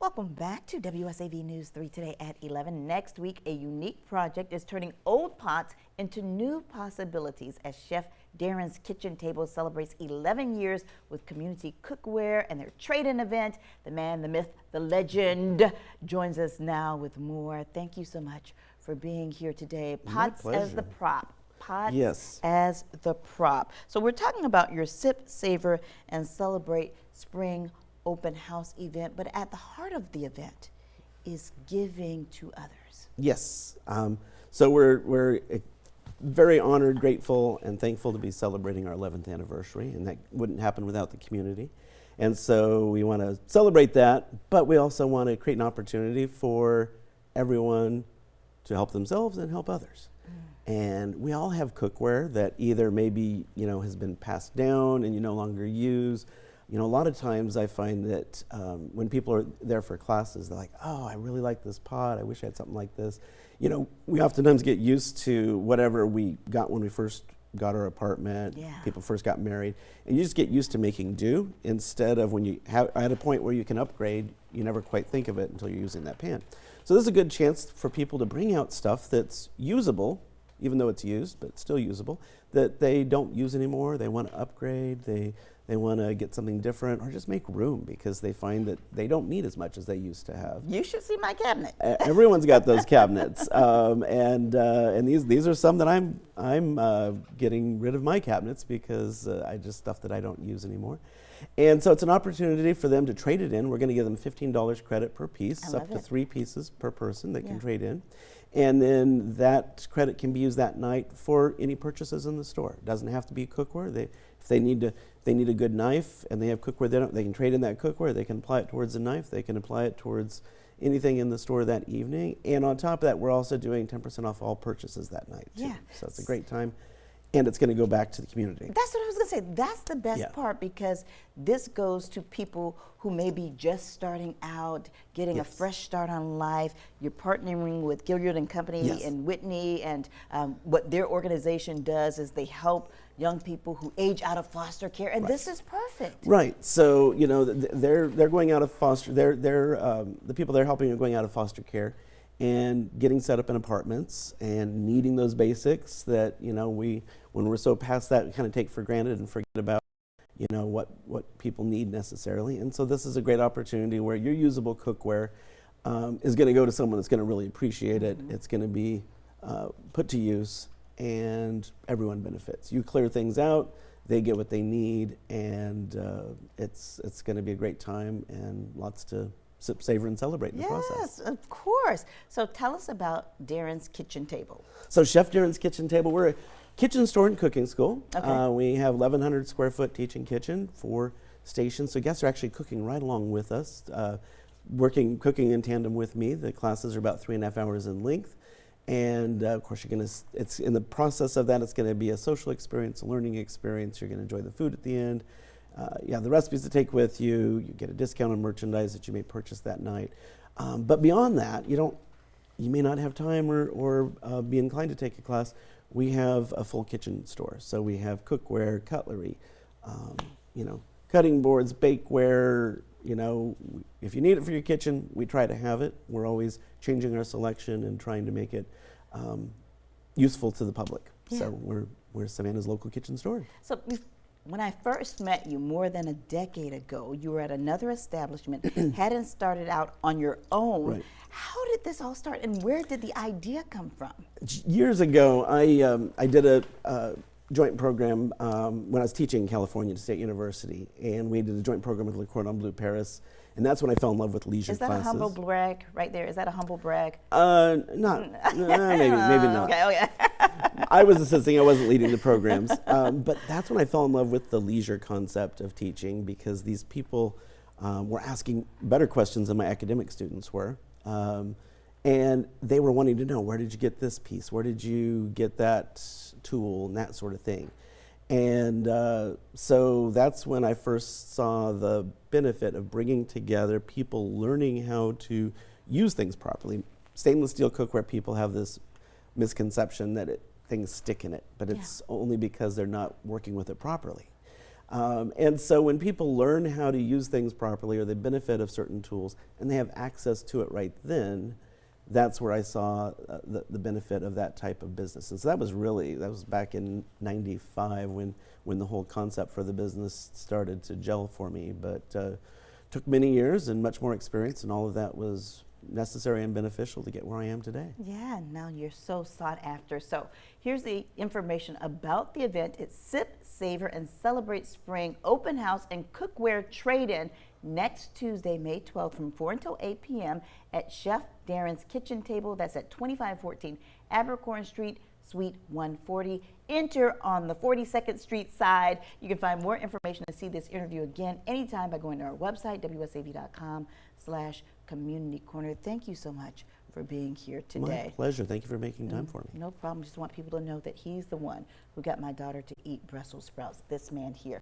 Welcome back to WSAV News 3 today at 11. Next week, a unique project is turning old pots into new possibilities as Chef Darin's Kitchen Table celebrates 11 years with community cookware and their trade-in event. The man, the myth, the legend joins us now with more. Thank you so much for being here today. Pots as the prop. Pots as the prop. So we're talking about your Sip, Savor, and Celebrate Spring Open House event, but at the heart of the event is giving to others. Yes. So we're very honored, grateful, and thankful to be celebrating our 11th anniversary, and that wouldn't happen without the community. And so we want to celebrate that, but we also want to create an opportunity for everyone to help themselves and help others. And we all have cookware that either maybe, has been passed down and you no longer use. A lot of times I find that when people are there for classes, they're like, oh, I really like this pot. I wish I had something like this. We oftentimes get used to whatever we got when we first got our apartment, people first got married, and you just get used to making do instead of when you have at a point where you can upgrade, you never quite think of it until you're using that pan. So this is a good chance for people to bring out stuff that's usable, even though it's used, but still usable, that they don't use anymore. They want to upgrade, they want to get something different, or just make room because they find that they don't need as much as they used to have. You should see my cabinet. Everyone's got those cabinets, and these are some that I'm getting rid of my cabinets because I just stuff that I don't use anymore. And so it's an opportunity for them to trade it in. We're going to give them $15 credit per piece, up to 3 pieces per person that can trade in. And then that credit can be used that night for any purchases in the store. It doesn't have to be cookware. If they need a good knife and they have cookware, they can trade in that cookware. They can apply it towards the knife. They can apply it towards anything in the store that evening. And on top of that, we're also doing 10% off all purchases that night too. Yeah. So it's a great time. And it's going to go back to the community. That's what I was going to say. That's the best part because this goes to people who may be just starting out, getting a fresh start on life. You're partnering with Gilliard and Company and Whitney, and what their organization does is they help young people who age out of foster care, and this is perfect. Right. So they're going out of foster. The people they're helping are going out of foster care and getting set up in apartments and needing those basics that when we're so past that, we kind of take for granted and forget about what people need necessarily. And so this is a great opportunity where your usable cookware is going to go to someone that's going to really appreciate it. It's going to be put to use, and everyone benefits. You clear things out, they get what they need, and it's going to be a great time and lots to sip, savor, and celebrate in the process. Yes, of course. So tell us about Darin's Kitchen Table. So Chef Darin's Kitchen Table, we're a kitchen, store, and cooking school. We have 1,100 square foot teaching kitchen, 4 stations. So guests are actually cooking right along with us, cooking in tandem with me. The classes are about 3.5 hours in length. And of course, it's in the process of that, it's going to be a social experience, a learning experience. You're going to enjoy the food at the end. You have the recipes to take with you. You get a discount on merchandise that you may purchase that night. But beyond that, you may not have time or be inclined to take a class. We have a full kitchen store. So we have cookware, cutlery, cutting boards, bakeware. If you need it for your kitchen, we try to have it. We're always changing our selection and trying to make it useful to the public. So we're Savannah's local kitchen store. So when I first met you more than a decade ago, you were at another establishment, hadn't started out on your own. Right. How did this all start, and where did the idea come from? Years ago, I did a joint program when I was teaching California State University, and we did a joint program with Le Cordon Bleu Paris, and that's when I fell in love with leisure classes. Is that a humble brag right there? Is that a humble brag? Maybe not. Okay. I was assisting, I wasn't leading the programs. But that's when I fell in love with the leisure concept of teaching, because these people were asking better questions than my academic students were. And they were wanting to know, where did you get this piece? Where did you get that tool and that sort of thing? And so that's when I first saw the benefit of bringing together people learning how to use things properly. Stainless steel cookware, people have this misconception that things stick in it, but it's only because they're not working with it properly. And so when people learn how to use things properly or the benefit of certain tools and they have access to it right then, that's where I saw the benefit of that type of business. And so that was back in '95 when the whole concept for the business started to gel for me. But took many years and much more experience, and all of that was necessary and beneficial to get where I am today. Yeah, now you're so sought after. So here's the information about the event. It's Sip, Savor, and Celebrate Spring Open House and Cookware Trade-In next Tuesday, May 12th from 4 until 8 p.m. at Chef Darin's Kitchen Table. That's at 2514 Abercorn Street, Suite 140. Enter on the 42nd Street side. You can find more information and see this interview again anytime by going to our website, wsav.com/community corner. Thank you so much for being here today. My pleasure. Thank you for making time for me. No problem. Just want people to know that he's the one who got my daughter to eat Brussels sprouts, this man here.